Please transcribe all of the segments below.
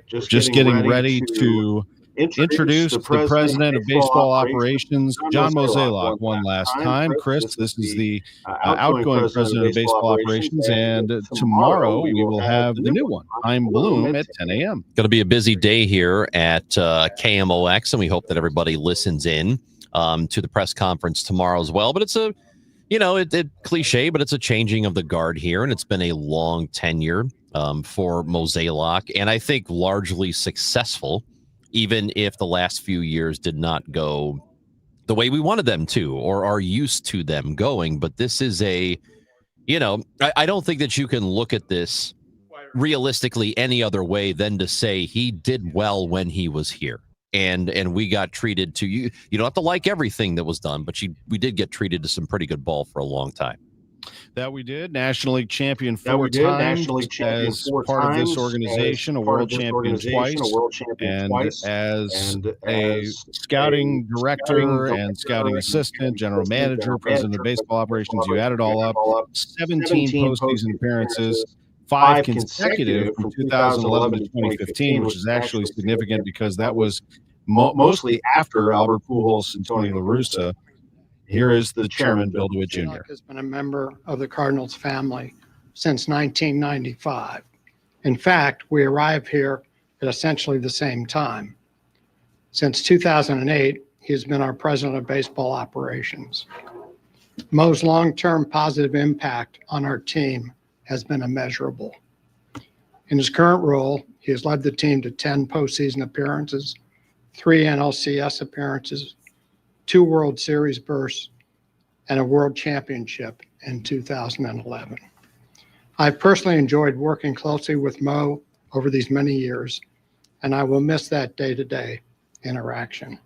Just getting ready to introduce the president of baseball operations, John Mozeliak, one last time. Chris, this is the outgoing president of baseball operations, and tomorrow we will have the new one, Chaim Bloom, at 10 a.m. Going to be a busy day here at KMOX, and we hope that everybody listens in to the press conference tomorrow as well. But it's a, it cliche, but it's a changing of the guard here, and it's been a long tenure for Mozeliak, and I think largely successful, even if the last few years did not go the way we wanted them to or are used to them going. But this is I don't think that you can look at this realistically any other way than to say he did well when he was here. And we got treated to you. You don't have to like everything that was done, but we did get treated to some pretty good ball for a long time. That we did. National League champion four times as part of this organization, a world champion twice, and as a scouting director and scouting assistant, general manager, president of baseball operations. You add it all up, 17 postseason appearances, 5 consecutive from 2011 to 2015, which is actually significant because that was mostly after Albert Pujols and Tony La Russa. Here is the chairman, Bill DeWitt Jr. Has been a member of the Cardinals family since 1995. In fact, we arrived here at essentially the same time. Since 2008, he has been our president of baseball operations. Mo's long-term positive impact on our team has been immeasurable. In his current role, he has led the team to 10 postseason appearances, 3 NLCS appearances, 2 World Series berths, and a World Championship in 2011. I've personally enjoyed working closely with Mo over these many years, and I will miss that day-to-day interaction.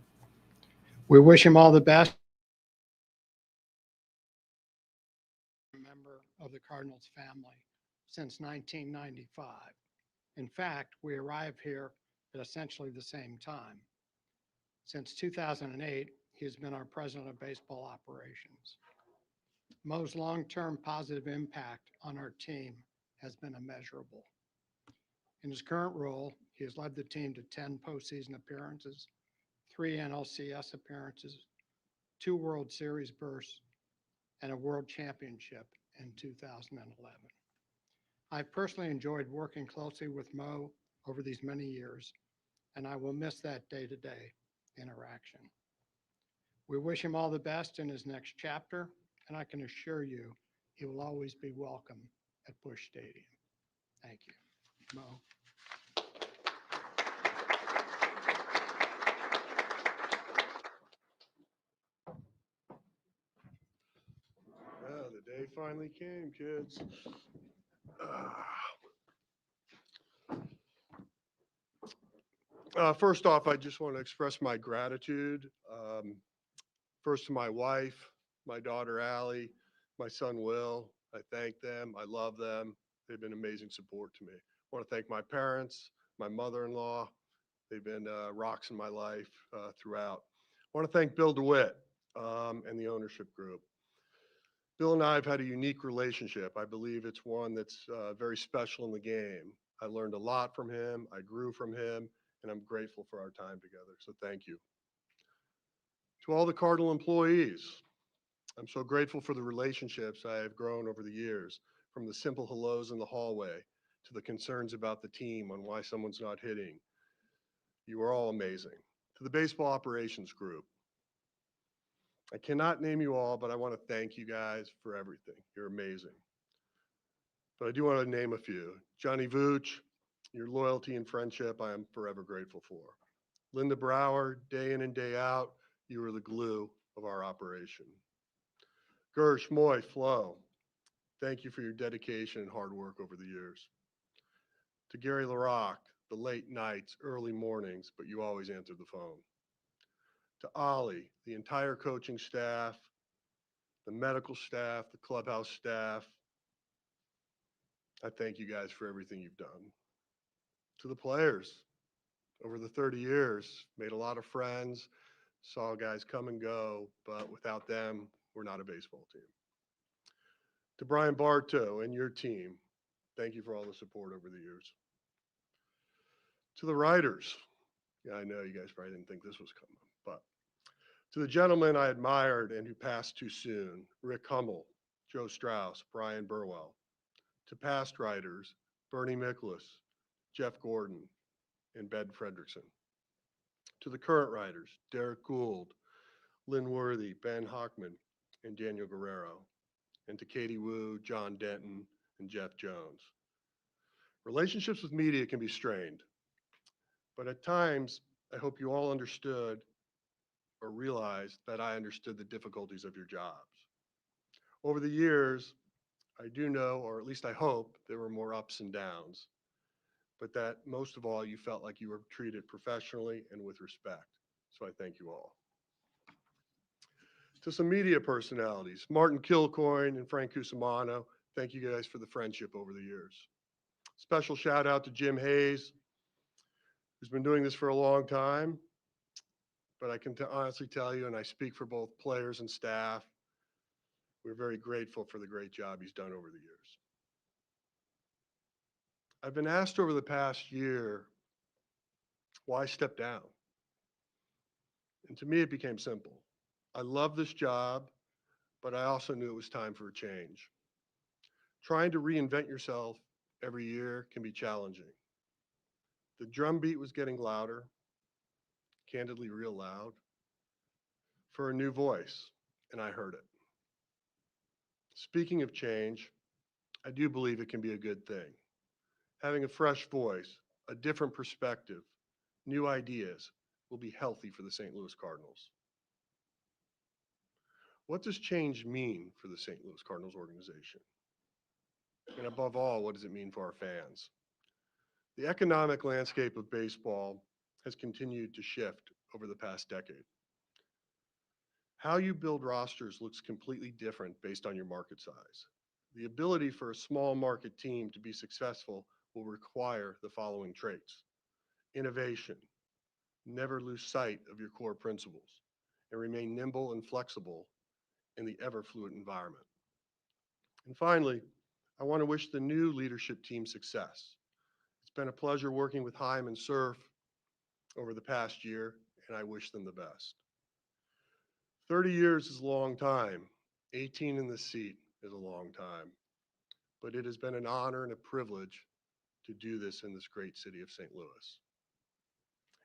We wish him all the best. A member of the Cardinals family since 1995. In fact, we arrived here at essentially the same time. Since 2008, he has been our president of baseball operations. Mo's long-term positive impact on our team has been immeasurable. In his current role, he has led the team to 10 postseason appearances, 3 NLCS appearances, 2 World Series berths, and a World Championship in 2011. I've personally enjoyed working closely with Mo over these many years, and I will miss that day-to-day interaction. We wish him all the best in his next chapter, and I can assure you he will always be welcome at Busch Stadium. Thank you. Mo. Yeah, the day finally came, kids. First off, I just want to express my gratitude. First to my wife, my daughter, Allie, my son, Will. I thank them. I love them. They've been amazing support to me. I want to thank my parents, my mother-in-law. They've been rocks in my life throughout. I want to thank Bill DeWitt and the ownership group. Bill and I have had a unique relationship. I believe it's one that's very special in the game. I learned a lot from him. I grew from him, and I'm grateful for our time together. So thank you. To all the Cardinal employees, I'm so grateful for the relationships I have grown over the years, from the simple hellos in the hallway to the concerns about the team on why someone's not hitting. You are all amazing. To the baseball operations group, I cannot name you all, but I want to thank you guys for everything. You're amazing. But I do want to name a few. Johnny Vooch, your loyalty and friendship I am forever grateful for. Linda Brower, day in and day out, you are the glue of our operation. Gersh, Moy, Flo, thank you for your dedication and hard work over the years. To Gary LaRock, the late nights, early mornings, but you always answered the phone. To Ollie, the entire coaching staff, the medical staff, the clubhouse staff, I thank you guys for everything you've done. To the players, over the 30 years, made a lot of friends, saw guys come and go, but without them, we're not a baseball team. To Brian Bartow and your team, thank you for all the support over the years. To the writers, yeah, I know you guys probably didn't think this was coming, but to the gentlemen I admired and who passed too soon, Rick Hummel, Joe Strauss, Brian Burwell. To past writers, Bernie Miklasz, Jeff Gordon, and Ben Fredrickson. To the current writers, Derek Gould, Lynn Worthy, Ben Hockman, and Daniel Guerrero. And to Katie Wu, John Denton, and Jeff Jones. Relationships with media can be strained, but at times, I hope you all understood or realized that I understood the difficulties of your jobs. Over the years, I do know, or at least I hope, there were more ups and downs, but that most of all, you felt like you were treated professionally and with respect. So I thank you all. To some media personalities, Martin Kilcoyne and Frank Cusimano, thank you guys for the friendship over the years. Special shout out to Jim Hayes, who's been doing this for a long time, but I can honestly tell you, and I speak for both players and staff, we're very grateful for the great job he's done over the years. I've been asked over the past year why step down. And to me, it became simple. I love this job, but I also knew it was time for a change. Trying to reinvent yourself every year can be challenging. The drumbeat was getting louder, candidly real loud, for a new voice, and I heard it. Speaking of change, I do believe it can be a good thing. Having a fresh voice, a different perspective, new ideas will be healthy for the St. Louis Cardinals. What does change mean for the St. Louis Cardinals organization? And above all, what does it mean for our fans? The economic landscape of baseball has continued to shift over the past decade. How you build rosters looks completely different based on your market size. The ability for a small market team to be successful will require the following traits: innovation, never lose sight of your core principles, and remain nimble and flexible in the ever-fluid environment. And finally, I want to wish the new leadership team success. It's been a pleasure working with Haim and Surf over the past year, and I wish them the best. 30 years is a long time. 18 in the seat is a long time. But it has been an honor and a privilege to do this in this great city of St. Louis.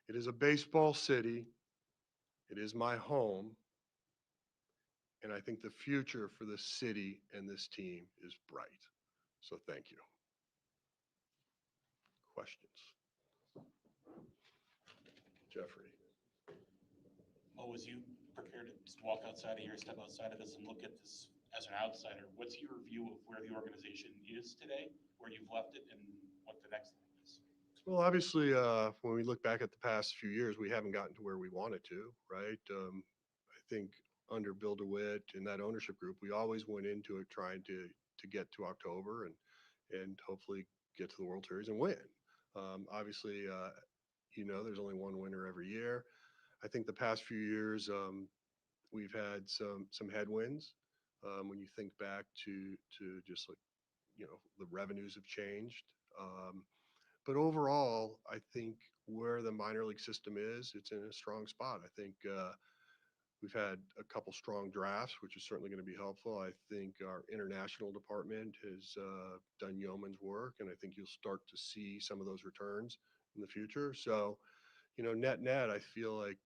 It is a baseball city. It is my home. And I think the future for this city and this team is bright. So thank you. Questions? Jeffrey. Mo, as you prepare to just walk outside of here, step outside of this and look at this as an outsider, what's your view of where the organization is today, where you've left it, and what the next thing is? Well, obviously, when we look back at the past few years, we haven't gotten to where we wanted to, right? I think under Bill DeWitt and that ownership group, we always went into it trying to get to October and hopefully get to the World Series and win. Obviously, there's only one winner every year. I think the past few years, we've had some headwinds. When you think back to just like, the revenues have changed. But overall, I think where the minor league system is, it's in a strong spot. I think we've had a couple strong drafts, which is certainly going to be helpful. I think our international department has done yeoman's work, and I think you'll start to see some of those returns in the future. So, net, I feel like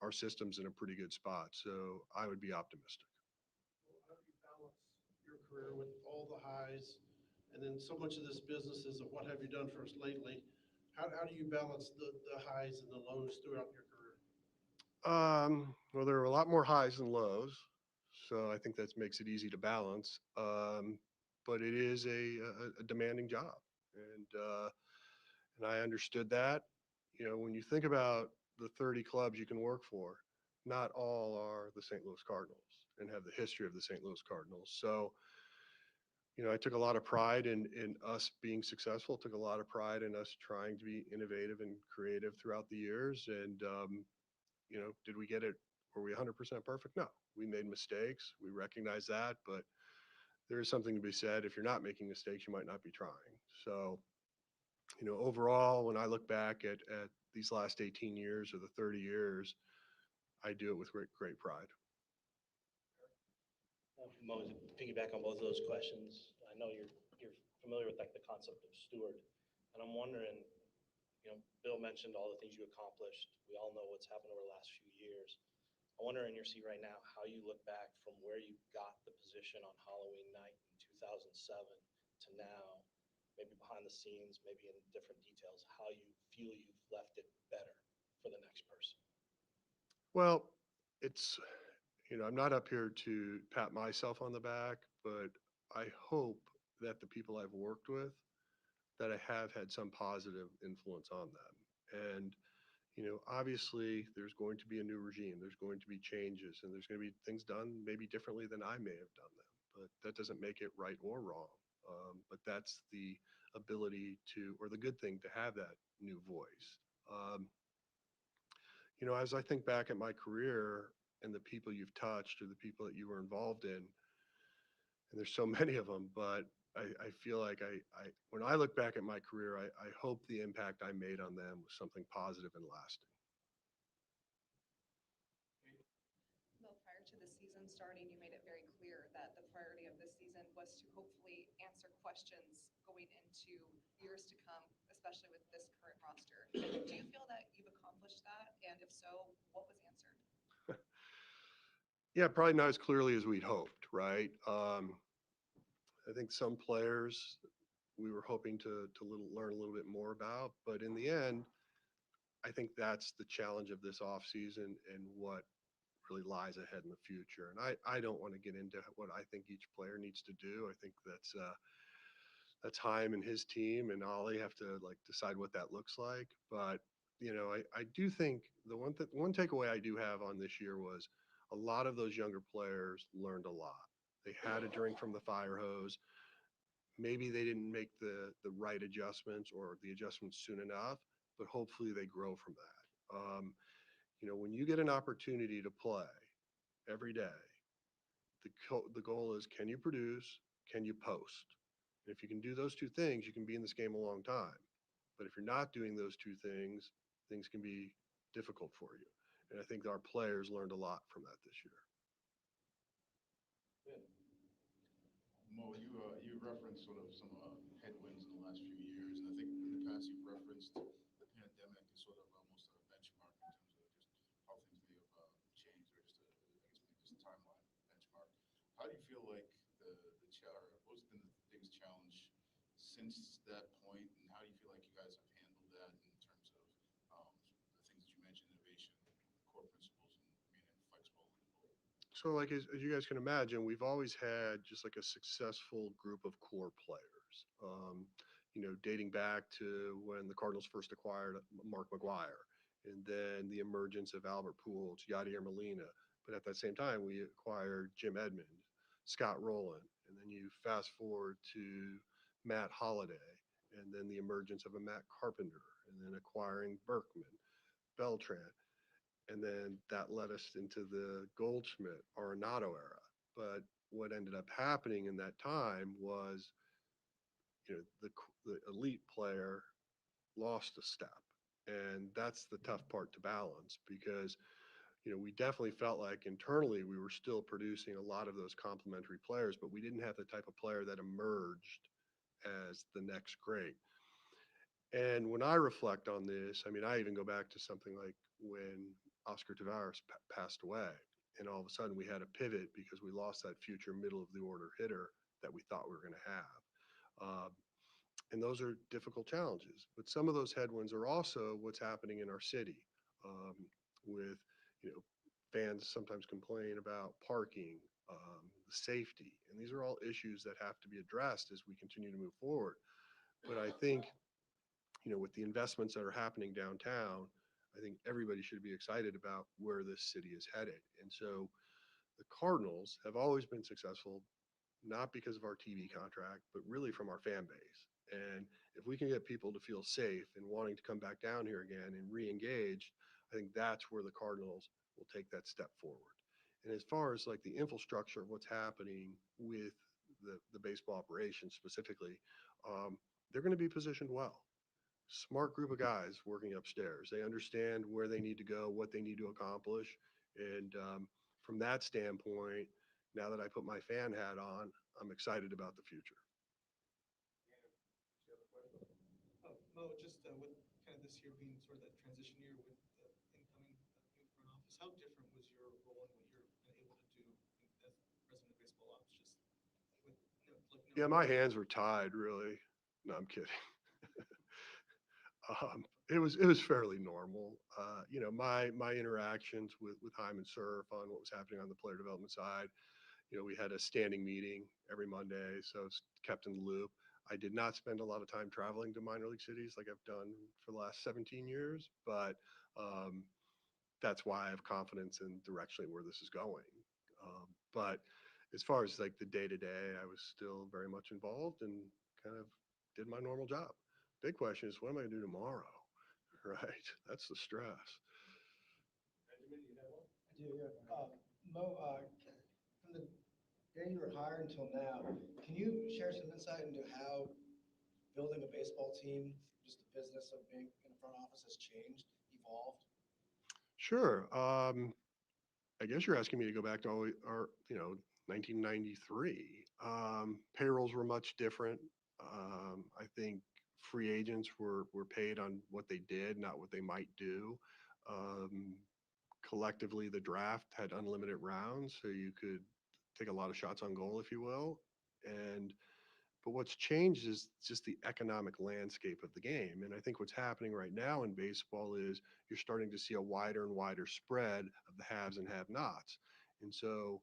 our system's in a pretty good spot. So I would be optimistic. How do you balance your career with all the highs, and then so much of this business is what have you done for us lately? How do you balance the highs and the lows throughout your career? Well, there are a lot more highs than lows, so I think that makes it easy to balance. But it is a demanding job, and I understood that. When you think about the 30 clubs you can work for, not all are the St. Louis Cardinals and have the history of the St. Louis Cardinals. So, I took a lot of pride in us being successful, took a lot of pride in us trying to be innovative and creative throughout the years. And, did we get it? Were we 100% perfect? No, we made mistakes. We recognize that, but there is something to be said. If you're not making mistakes, you might not be trying. So Overall, when I look back at these last 18 years or the 30 years, I do it with great pride. Mo, to piggyback on both of those questions, I know you're familiar with like the concept of steward, and I'm wondering, Bill mentioned all the things you accomplished. We all know what's happened over the last few years. I wonder in your seat right now how you look back from where you got the position on Halloween night in 2007 to now, maybe behind the scenes, maybe in different details, how you feel you've left it better for the next person. Well, it's, I'm not up here to pat myself on the back, but I hope that the people I've worked with, that I have had some positive influence on them. And, obviously there's going to be a new regime, there's going to be changes, and there's going to be things done maybe differently than I may have done them, but that doesn't make it right or wrong. But that's the ability to, or the good thing to have that new voice. Um, as I think back at my career and the people you've touched or the people that you were involved in, and there's so many of them, but I feel like when I look back at my career, I hope the impact I made on them was something positive and lasting. Well, prior to the season starting, you made it very clear that the priority of this season was to hopefully answer questions going into years to come, especially with this current roster. Do you feel that you've accomplished that? And if so, what was answered? Yeah, probably not as clearly as we'd hoped, right? I think some players we were hoping to learn a little bit more about, but in the end, I think that's the challenge of this offseason and what really lies ahead in the future. And I don't want to get into what I think each player needs to do. I think that's Chaim and his team and Ollie have to like decide what that looks like. But I do think the one takeaway I do have on this year was a lot of those younger players learned a lot. They had a drink from the fire hose. Maybe they didn't make the right adjustments or the adjustments soon enough, but hopefully they grow from that. When you get an opportunity to play every day, the goal is, can you produce? Can you post? And if you can do those two things, you can be in this game a long time. But if you're not doing those two things, things can be difficult for you. And I think our players learned a lot from that this year. Mo, you referenced sort of some headwinds in the last few years, and I think in the past you've referenced the pandemic as sort of almost a benchmark in terms of just how things may have changed, or just maybe just a timeline benchmark. How do you feel like what's been the biggest challenge since that point, and how do you feel like you guys have handled that in terms of the things that you mentioned, innovation, core principles, and remaining flexible and nimble? So like as you guys can imagine, we've always had just like a successful group of core players. Dating back to when the Cardinals first acquired Mark McGwire, and then the emergence of Albert Pujols, Yadier Molina. But at that same time, we acquired Jim Edmonds, Scott Rowland, and then you fast forward to Matt Holliday, and then the emergence of a Matt Carpenter, and then acquiring Berkman, Beltran. And then that led us into the Goldschmidt Arenado era. But what ended up happening in that time was, the elite player lost a step, and that's the tough part to balance because, we definitely felt like internally we were still producing a lot of those complementary players, but we didn't have the type of player that emerged as the next great. And when I reflect on this, I mean, I even go back to something like when Oscar Tavares passed away, and all of a sudden we had a pivot because we lost that future middle of the order hitter that we thought we were going to have. And those are difficult challenges, but some of those headwinds are also what's happening in our city, with, fans sometimes complain about parking, safety, and these are all issues that have to be addressed as we continue to move forward. But I think, with the investments that are happening downtown, I think everybody should be excited about where this city is headed. And so the Cardinals have always been successful, not because of our TV contract, but really from our fan base. And if we can get people to feel safe and wanting to come back down here again and re-engage, I think that's where the Cardinals will take that step forward. And as far as like the infrastructure of what's happening with the baseball operations specifically, they're going to be positioned well. smart group of guys working upstairs. They understand where they need to go, what they need to accomplish. And from that standpoint, now that I put my fan hat on, I'm excited about the future. Mo, just with kind of this year being sort of that transition year with the incoming new front office, how different was your role and what you're able to do as president of baseball ops? Just with, Yeah, my hands were tied, really. No, I'm kidding. It was fairly normal. My interactions with Hyman Surf on what was happening on the player development side. We had a standing meeting every Monday, so it's kept in the loop. I did not spend a lot of time traveling to minor league cities like I've done for the last 17 years, but that's why I have confidence in directionally where this is going. But as far as like the day to day, I was still very much involved and kind of did my normal job. Big question is, what am I gonna do tomorrow? Right, that's the stress. I do, yeah. Mo, from the day you were hired until now, can you share some insight into how building a baseball team, just the business of being in the front office, has changed, evolved? Sure. I guess you're asking me to go back to our 1993. Payrolls were much different. I think free agents were paid on what they did, not what they might do. Collectively, the draft had unlimited rounds, so you could take a lot of shots on goal, if you will. But what's changed is just the economic landscape of the game. And I think what's happening right now in baseball is you're starting to see a wider and wider spread of the haves and have-nots. And so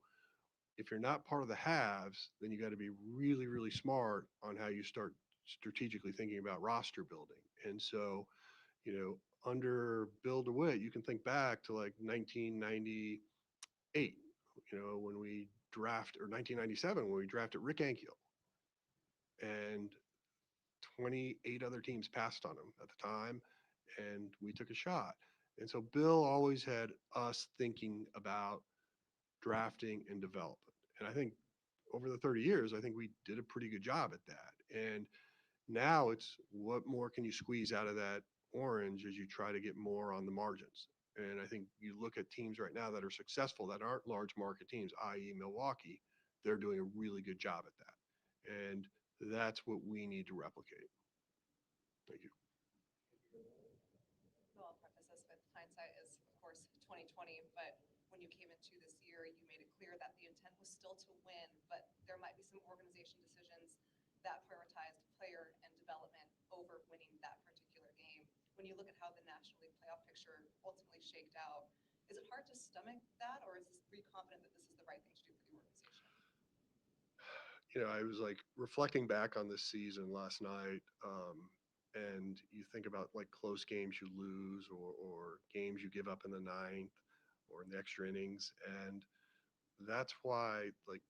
if you're not part of the haves, then you got to be really, really smart on how you start strategically thinking about roster building. And so, under Bill DeWitt, you can think back to like 1998, when we draft, or 1997, when we drafted Rick Ankiel. And 28 other teams passed on him at the time, and we took a shot. And so Bill always had us thinking about drafting and development. And I think over the 30 years, I think we did a pretty good job at that. And now it's what more can you squeeze out of that orange as you try to get more on the margins. And I think you look at teams right now that are successful that aren't large market teams, i.e. Milwaukee, they're doing a really good job at that. And that's what we need to replicate. Thank you. Well, I'll preface this with hindsight is, of course, 2020, but when you came into this year, you made it clear that the intent was still to win, but there might be some organization decisions that prioritized player and development over winning that particular game. When you look at how the National League playoff picture ultimately shaked out, is it hard to stomach that, or are you confident that this is the right thing to do for the organization? I was like reflecting back on this season last night, and you think about like close games you lose, or games you give up in the ninth or in the extra innings. And that's why, like,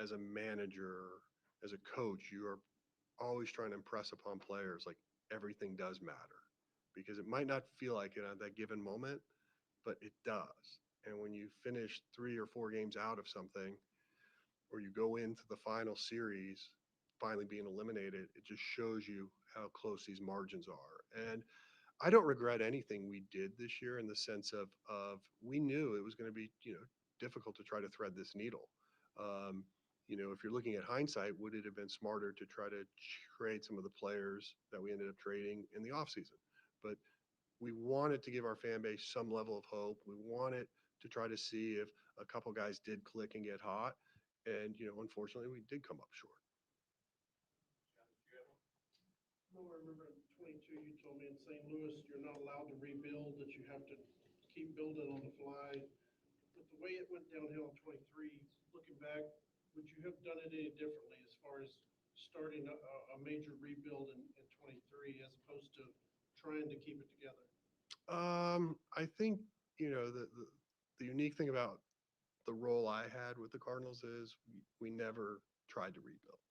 as a manager, as a coach, you are always trying to impress upon players like everything does matter, because it might not feel like it at that given moment, but it does. And when you finish 3 or 4 games out of something, or you go into the final series finally being eliminated, it just shows you how close these margins are. And I don't regret anything we did this year, in the sense of we knew it was going to be, difficult to try to thread this needle. If you're looking at hindsight, would it have been smarter to try to trade some of the players that we ended up trading in the offseason? But we wanted to give our fan base some level of hope. We wanted to try to see if a couple guys did click and get hot. And, unfortunately, we did come up short. No, I remember in 22, you told me in St. Louis, you're not allowed to rebuild, that you have to keep building on the fly. But the way it went downhill in 23, looking back, would you have done it any differently as far as starting a major rebuild in 23 as opposed to trying to keep it together? I think, the unique thing about the role I had with the Cardinals is we never tried to rebuild.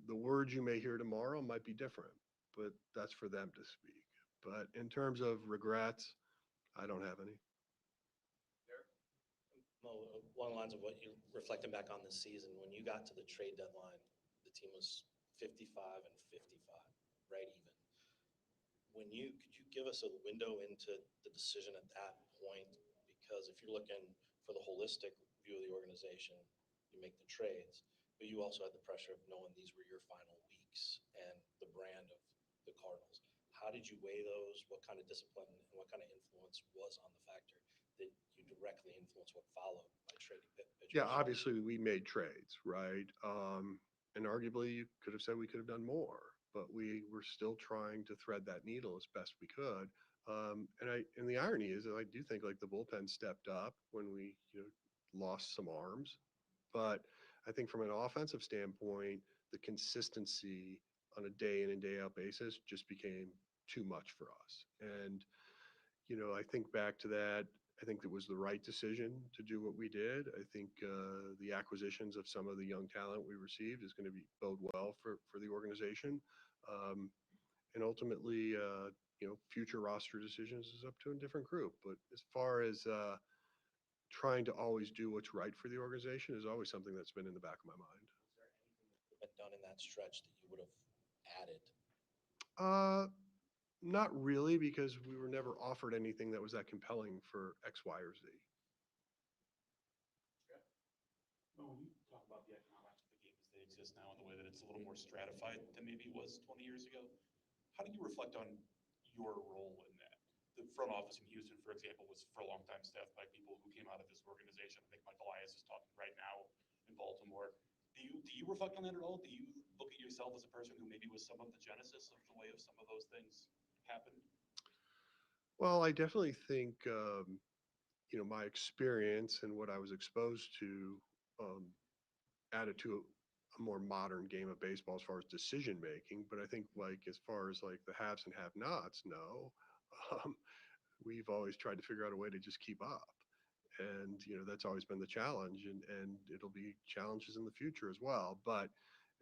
The words you may hear tomorrow might be different, but that's for them to speak. But in terms of regrets, I don't have any. Along the lines of what you're reflecting back on this season, when you got to the trade deadline, the team was 55 and 55, right even. Could you give us a window into the decision at that point? Because if you're looking for the holistic view of the organization, you make the trades, but you also had the pressure of knowing these were your final weeks and the brand of the Cardinals. How did you weigh those? What kind of discipline and what kind of influence was on the factor that you directly influence what followed by trading pitchers? Yeah, obviously we made trades, right? And arguably you could have said we could have done more, but we were still trying to thread that needle as best we could. And the irony is that I do think like the bullpen stepped up when we, lost some arms, but I think from an offensive standpoint, the consistency on a day in and day out basis just became too much for us. And I think back to that. I think it was the right decision to do what we did. I think the acquisitions of some of the young talent we received is going to bode well for the organization. And ultimately, future roster decisions is up to a different group. But as far as trying to always do what's right for the organization is always something that's been in the back of my mind. Been done in that stretch that you would have added? Not really, because we were never offered anything that was that compelling for X, Y, or Z. Well, when you talk about the economics of the game as they exist now and the way that it's a little more stratified than maybe it was 20 years ago, how do you reflect on your role in that? The front office in Houston, for example, was for a long time staffed by people who came out of this organization. I think Michael Elias is talking right now in Baltimore. Do you reflect on that at all? Do you look at yourself as a person who maybe was some of the genesis of the way of some of those things happened? Well, I definitely think, my experience and what I was exposed to added to a more modern game of baseball as far as decision making. But I think like as far as like the haves and have nots, no. Um, we've always tried to figure out a way to just keep up. And, that's always been the challenge and it'll be challenges in the future as well. But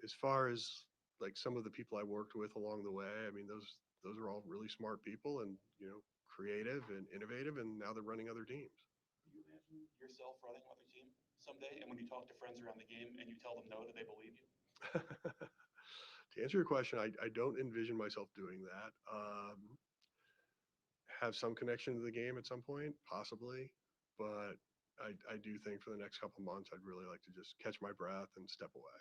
as far as like some of the people I worked with along the way, I mean, those are all really smart people and, creative and innovative, and now they're running other teams. Do you imagine yourself running another team someday? And when you talk to friends around the game and you tell them no, do they believe you? To answer your question, I don't envision myself doing that. Have some connection to the game at some point, possibly, but I do think for the next couple months, I'd really like to just catch my breath and step away.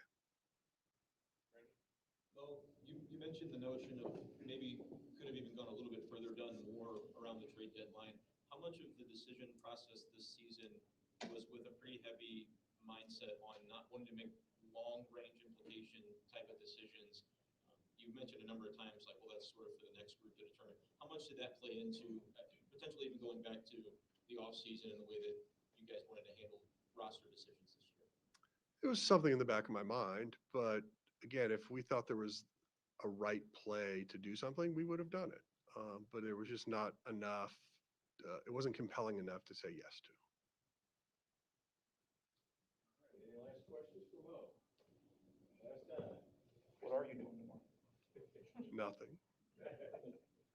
Well, you mentioned the notion of maybe could have even gone a little bit further, done more around the trade deadline. How much of the decision process this season was with a pretty heavy mindset on not wanting to make long range implication type of decisions? You mentioned a number of times, like, well, that's sort of for the next group to determine. How much did that play into potentially even going back to the off season and the way that you guys wanted to handle roster decisions this year? It was something in the back of my mind, but again, if we thought there was a right play to do something, we would have done it. But it was just not enough. It wasn't compelling enough to say yes to. Any last questions for Mo? Last time. What are you doing tomorrow? Nothing.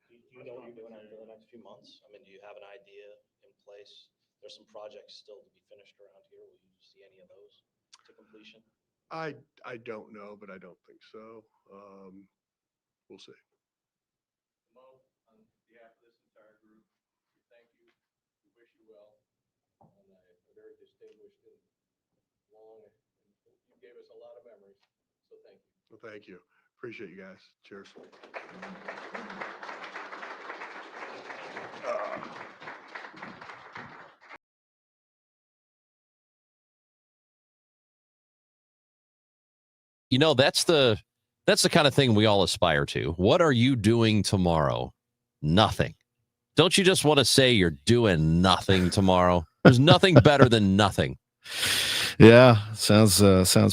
Do you know what you're doing over the next few months? I mean, do you have an idea in place? There's some projects still to be finished around here. Will you see any of those to completion? I don't know, but I don't think so. We'll see. Mo, on behalf of this entire group, we thank you. We wish you well on a very distinguished and long, and you gave us a lot of memories. So thank you. Well, thank you. Appreciate you guys. Cheers. That's the kind of thing we all aspire to. What are you doing tomorrow? Nothing. Don't you just want to say you're doing nothing tomorrow? There's nothing better than nothing. Yeah, sounds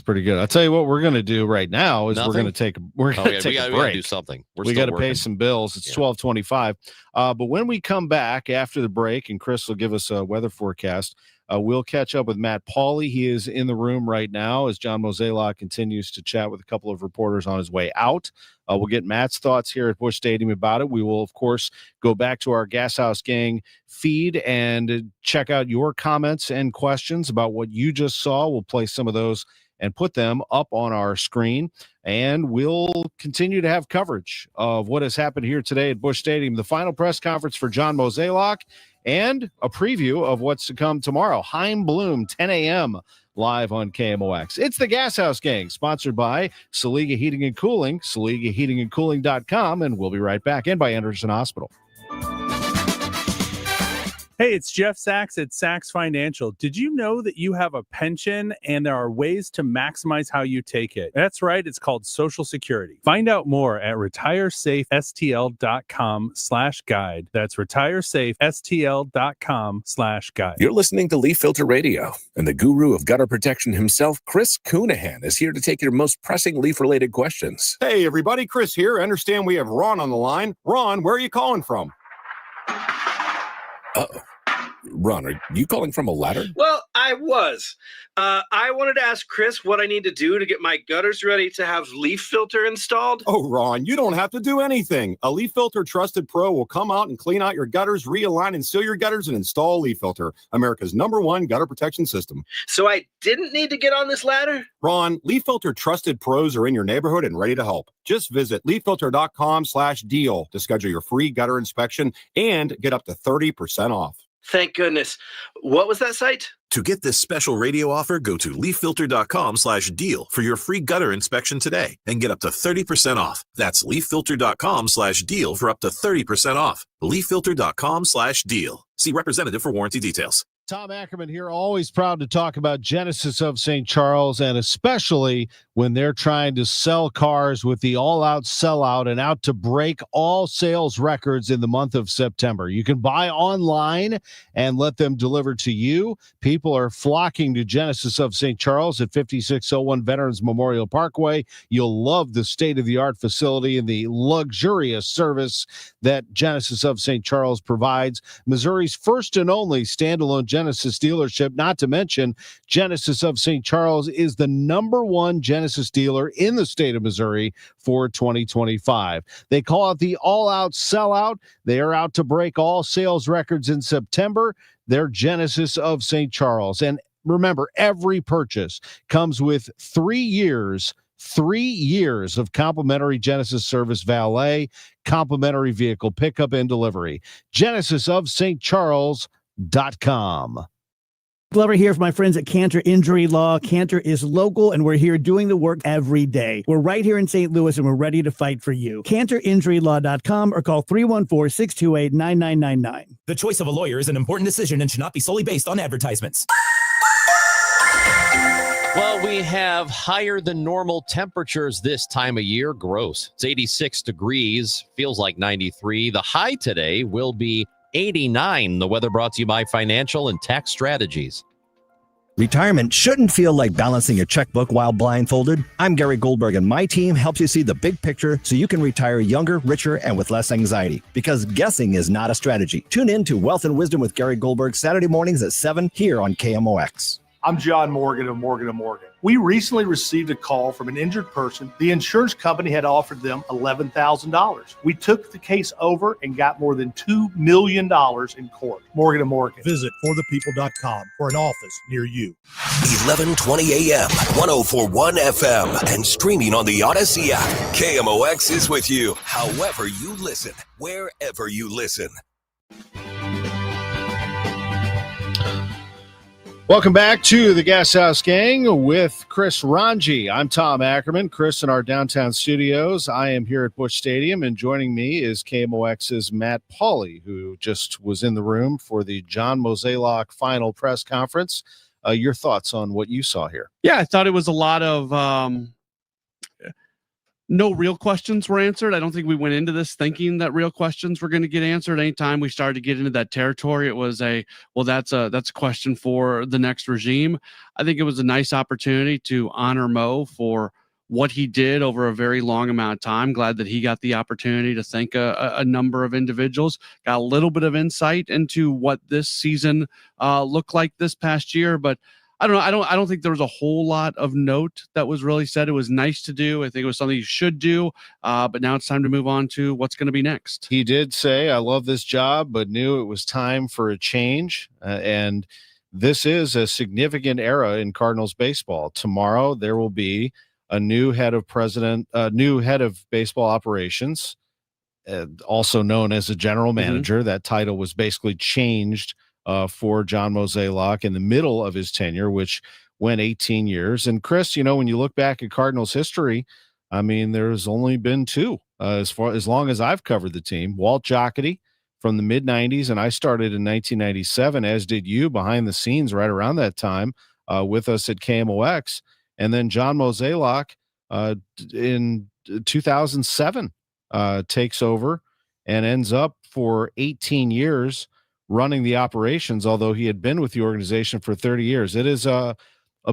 pretty good. I'll tell you what we're going to do right now is we're going to take a break. We got to do something. We got to pay some bills. It's 12:25. But when we come back after the break, and Chris will give us a weather forecast, we'll catch up with Matt Pauley. He is in the room right now as John Mozeliak continues to chat with a couple of reporters on his way out. We'll get Matt's thoughts here at Busch Stadium about it. We will, of course, go back to our Gashouse Gang feed and check out your comments and questions about what you just saw. We'll play some of those and put them up on our screen. And we'll continue to have coverage of what has happened here today at Busch Stadium, the final press conference for John Mozeliak, and a preview of what's to come tomorrow. Heim Bloom, 10 a.m. live on KMOX. It's the Gashouse Gang, sponsored by Saliga Heating and Cooling, SaligaHeatingandCooling.com, and we'll be right back, and by Anderson Hospital. Hey, it's Jeff Sachs at Sachs Financial. Did you know that you have a pension and there are ways to maximize how you take it? That's right. It's called Social Security. Find out more at retiresafestl.com/guide. That's retiresafestl.com/guide. You're listening to Leaf Filter Radio, and the guru of gutter protection himself, Chris Coonahan, is here to take your most pressing leaf-related questions. Hey, everybody. Chris here. I understand we have Ron on the line. Ron, where are you calling from? Uh-oh. Ron, are you calling from a ladder? Well, I was. I wanted to ask Chris what I need to do to get my gutters ready to have leaf filter installed. Oh, Ron, you don't have to do anything. A Leaf Filter Trusted Pro will come out and clean out your gutters, realign and seal your gutters, and install Leaf Filter, America's #1 gutter protection system. So I didn't need to get on this ladder? Ron, Leaf Filter Trusted Pros are in your neighborhood and ready to help. Just visit leaffilter.com/deal to schedule your free gutter inspection and get up to 30% off. Thank goodness. What was that site? To get this special radio offer, go to leaffilter.com/deal for your free gutter inspection today and get up to 30% off. That's leaffilter.com/deal for up to 30% off. leaffilter.com/deal. See representative for warranty details. Tom Ackerman here, always proud to talk about Genesis of St. Charles, and especially when they're trying to sell cars with the all-out sellout and out to break all sales records in the month of September. You can buy online and let them deliver to you. People are flocking to Genesis of St. Charles at 5601 Veterans Memorial Parkway. You'll love the state-of-the-art facility and the luxurious service that Genesis of St. Charles provides. Missouri's first and only standalone Genesis dealership, not to mention Genesis of St. Charles is the #1 Genesis dealer in the state of Missouri for 2025. They call it the all-out sellout. They are out to break all sales records in September. They're Genesis of St. Charles. And remember, every purchase comes with 3 years of complimentary Genesis service valet, complimentary vehicle pickup and delivery. GenesisofStCharles.com. Glover here for my friends at Cantor Injury Law. Cantor is local, and we're here doing the work every day. We're right here in St. Louis, and we're ready to fight for you. CantorInjuryLaw.com or call 314-628-9999. The choice of a lawyer is an important decision and should not be solely based on advertisements. Well, we have higher than normal temperatures this time of year. Gross. It's 86 degrees. Feels like 93. The high today will be 89. The weather brought to you by Financial and Tax Strategies. Retirement shouldn't feel like balancing a checkbook while blindfolded. I'm Gary Goldberg, and my team helps you see the big picture so you can retire younger, richer, and with less anxiety. Because guessing is not a strategy. Tune in to Wealth and Wisdom with Gary Goldberg Saturday mornings at 7 here on KMOX. I'm John Morgan of Morgan & Morgan. We recently received a call from an injured person. The insurance company had offered them $11,000. We took the case over and got more than $2 million in court. Morgan & Morgan. Visit forthepeople.com for an office near you. 1120 AM, 1041 FM, and streaming on the Odyssey app. KMOX is with you, however you listen, wherever you listen. Welcome back to the Gashouse Gang with Chris Ranji. I'm Tom Ackerman. Chris in our downtown studios. I am here at Busch Stadium, and joining me is KMOX's Matt Pauley, who just was in the room for the John Mozeliak final press conference. Your thoughts on what you saw here? Yeah, I thought it was a lot of no real questions were answered. I don't think we went into this thinking that real questions were going to get answered. Anytime we started to get into that territory, it was that's a question for the next regime. I think it was a nice opportunity to honor Mo for what he did over a very long amount of time. Glad that he got the opportunity to thank a number of individuals, got a little bit of insight into what this season looked like this past year, but I don't know. I don't think there was a whole lot of note that was really said. It was nice to do. I think it was something you should do. But now it's time to move on to what's going to be next. He did say, I love this job, but knew it was time for a change. And this is a significant era in Cardinals baseball. Tomorrow, there will be a new head of baseball operations, also known as a general manager. That title was basically changed for John Mozeliak in the middle of his tenure, which went 18 years. And Chris, when you look back at Cardinals history, I mean, there's only been two as long as I've covered the team. Walt Jocketty from the mid 90s, and I started in 1997, as did you, behind the scenes right around that time with us at KMOX. And then John Mozeliak in 2007 takes over and ends up for 18 years running the operations, although he had been with the organization for 30 years. It is a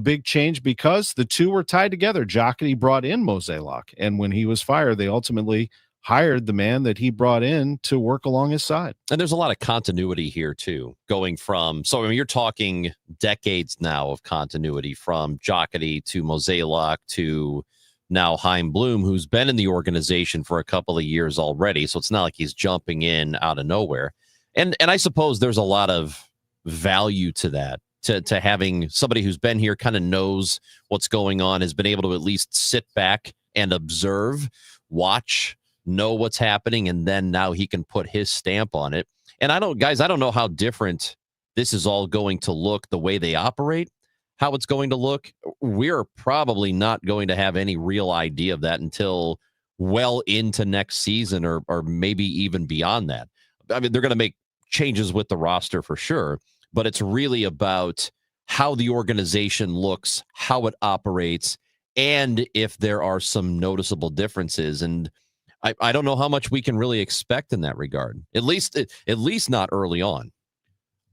big change because the two were tied together. Jocketty brought in Mozeliak, and when he was fired, they ultimately hired the man that he brought in to work along his side. And there's a lot of continuity here too, going from, so I mean, you're talking decades now of continuity from Jocketty to Mozeliak to now Chaim Bloom, who's been in the organization for a couple of years already. So it's not like he's jumping in out of nowhere. And I suppose there's a lot of value to that, to having somebody who's been here, kind of knows what's going on, has been able to at least sit back and observe, watch, know what's happening, and then now he can put his stamp on it. And I don't know how different this is all going to look, the way they operate, how it's going to look. We're probably not going to have any real idea of that until well into next season, or maybe even beyond that. I mean, they're going to make changes with the roster for sure, but it's really about how the organization looks, how it operates, and if there are some noticeable differences. And I don't know how much we can really expect in that regard, at least not early on.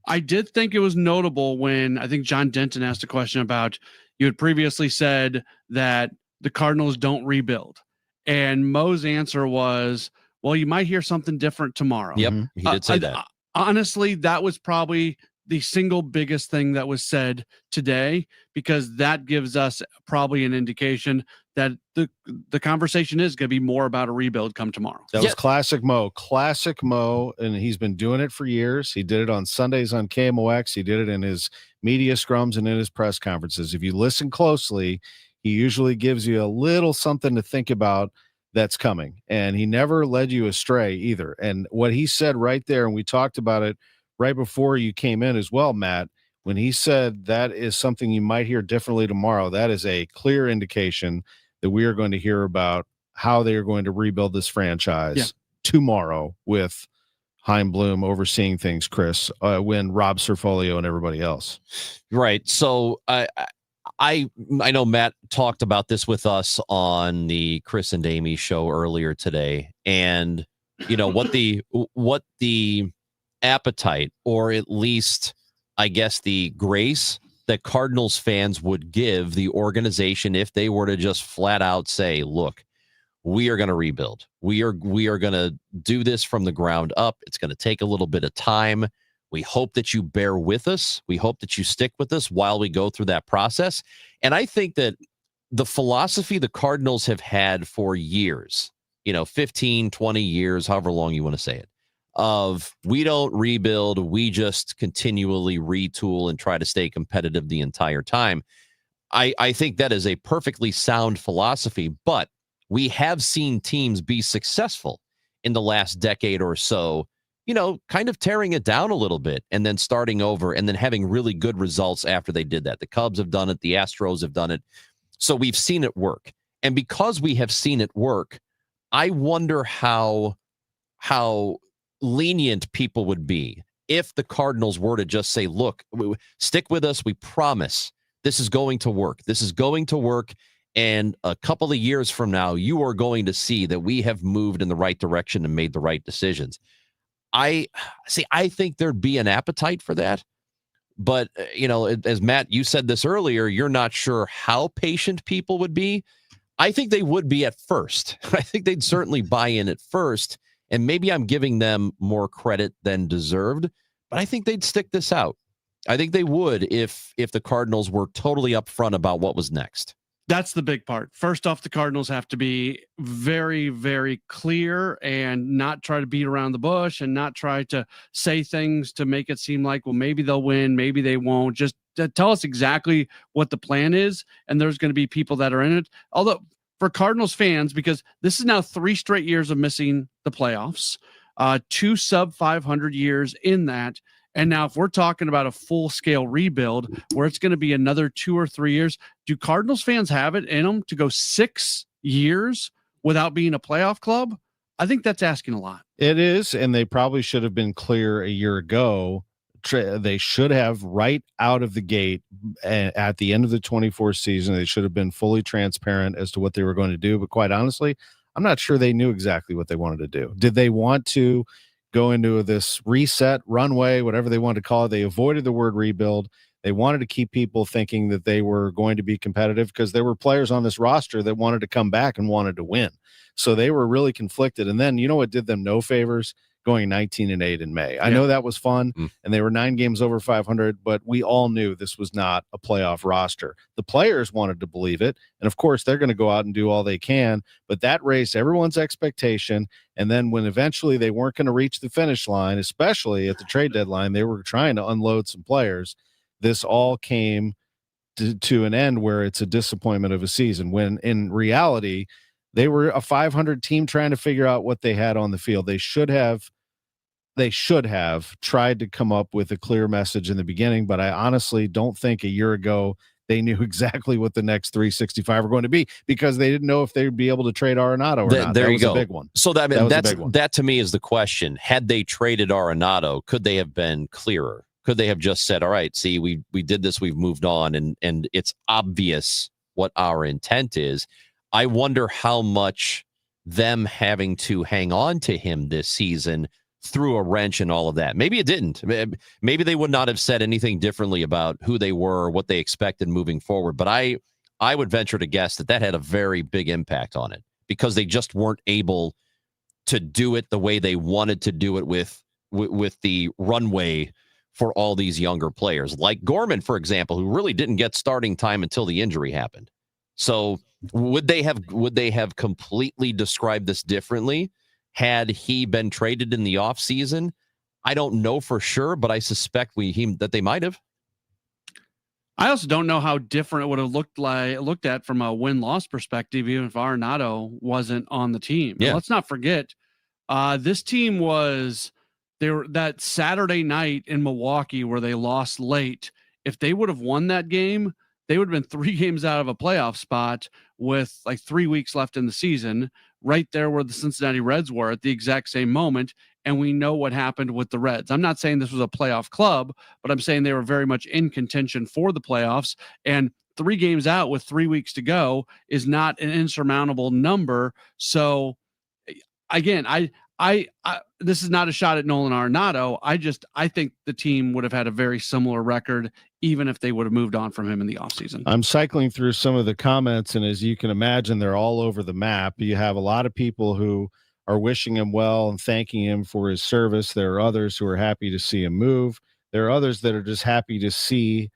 I did think it was notable when I think John Denton asked a question about, you had previously said that the Cardinals don't rebuild. And Mo's answer was, well, you might hear something different tomorrow. Yep, he did say that. Honestly, that was probably the single biggest thing that was said today, because that gives us probably an indication that the conversation is going to be more about a rebuild come tomorrow. That was classic Mo, and he's been doing it for years. He did it on Sundays on KMOX. He did it in his media scrums and in his press conferences. If you listen closely, he usually gives you a little something to think about that's coming, and he never led you astray either. And what he said right there, and we talked about it right before you came in as well, Matt, when he said that is something you might hear differently tomorrow, that is a clear indication that we are going to hear about how they are going to rebuild this franchise tomorrow, with Chaim Bloom overseeing things, Chris, when Rob Serfolio and everybody else. Right. So I know Matt talked about this with us on the Chris and Amy show earlier today, and what the appetite, or at least I guess the grace that Cardinals fans would give the organization if they were to just flat out say, look, we are going to rebuild. We are going to do this from the ground up. It's going to take a little bit of time. We hope that you bear with us. We hope that you stick with us while we go through that process. And I think that the philosophy the Cardinals have had for years, 15, 20 years, however long you want to say it, of we don't rebuild, we just continually retool and try to stay competitive the entire time. I think that is a perfectly sound philosophy, but we have seen teams be successful in the last decade or so, kind of tearing it down a little bit and then starting over and then having really good results after they did that. The Cubs have done it. The Astros have done it. So we've seen it work. And because we have seen it work, I wonder how lenient people would be if the Cardinals were to just say, look, stick with us. We promise this is going to work. This is going to work. And a couple of years from now, you are going to see that we have moved in the right direction and made the right decisions. I think there'd be an appetite for that. But, as Matt, you said this earlier, you're not sure how patient people would be. I think they would be at first. I think they'd certainly buy in at first. And maybe I'm giving them more credit than deserved, but I think they'd stick this out. I think they would if the Cardinals were totally upfront about what was next. That's the big part. First off, the Cardinals have to be very, very clear and not try to beat around the bush and not try to say things to make it seem like, well, maybe they'll win, maybe they won't. Just tell us exactly what the plan is, and there's going to be people that are in it. Although for Cardinals fans, because this is now 3 straight years of missing the playoffs, 2 sub 500 years in that. And now if we're talking about a full-scale rebuild where it's going to be another 2 or 3 years, do Cardinals fans have it in them to go 6 years without being a playoff club? I think that's asking a lot. It is, and they probably should have been clear a year ago. They should have right out of the gate at the end of the 24 season. They should have been fully transparent as to what they were going to do. But quite honestly, I'm not sure they knew exactly what they wanted to do. Did they want to go into this reset runway, whatever they wanted to call it? They avoided the word rebuild. They wanted to keep people thinking that they were going to be competitive because there were players on this roster that wanted to come back and wanted to win. So they were really conflicted. And then, you know what did them no favors? Going 19-8 in May. I know that was fun, and they were 9 games over 500, but we all knew this was not a playoff roster. The players wanted to believe it, and of course, they're going to go out and do all they can, but that raised everyone's expectation, and then when eventually they weren't going to reach the finish line, especially at the trade deadline, they were trying to unload some players. This all came to an end where it's a disappointment of a season, when in reality, they were a 500 team trying to figure out what they had on the field. They should have tried to come up with a clear message in the beginning, but I honestly don't think a year ago they knew exactly what the next 365 were going to be because they didn't know if they'd be able to trade Arenado or not. There you go. A big one. So that to me is the question. Had they traded Arenado, could they have been clearer? Could they have just said, all right, see, we did this, we've moved on, and it's obvious what our intent is. I wonder how much them having to hang on to him this season threw a wrench in all of that. Maybe it didn't. Maybe they would not have said anything differently about who they were or what they expected moving forward. But I would venture to guess that had a very big impact on it because they just weren't able to do it the way they wanted to do it with the runway for all these younger players, like Gorman, for example, who really didn't get starting time until the injury happened. So would they have completely described this differently had he been traded in the offseason? I don't know for sure, but I suspect that they might have. I also don't know how different it would have looked at from a win-loss perspective, even if Arenado wasn't on the team. Yeah. And let's not forget, this team that Saturday night in Milwaukee where they lost late. If they would have won that game, they would have been 3 games out of a playoff spot with like 3 weeks left in the season, right there where the Cincinnati Reds were at the exact same moment. And we know what happened with the Reds. I'm not saying this was a playoff club, but I'm saying they were very much in contention for the playoffs. And 3 games out with 3 weeks to go is not an insurmountable number. So again, this is not a shot at Nolan Arenado. I think the team would have had a very similar record, even if they would have moved on from him in the offseason. I'm cycling through some of the comments, and as you can imagine, they're all over the map. You have a lot of people who are wishing him well and thanking him for his service. There are others who are happy to see him move. There are others that are just happy to see